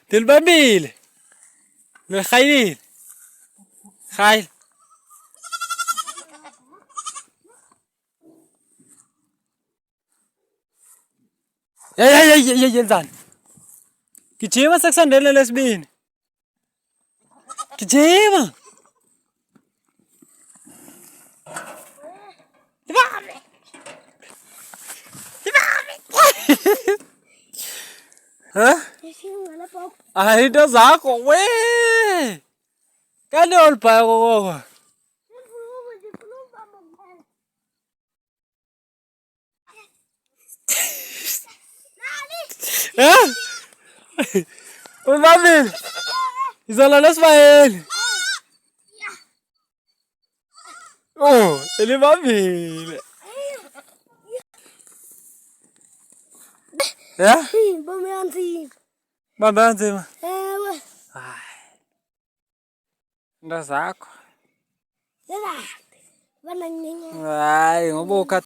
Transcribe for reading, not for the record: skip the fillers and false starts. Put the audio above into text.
Tilbabil. Lilkhayl. Khayl. يا زان كتيما سكسن دل لسبين كتيما ها ai đó giá của quê cái đồ phải của hả ôi ba mình giờ là lớp vài ồ thế ba mình hả ba bạn gì mà đó giá của ai ngô bô cắt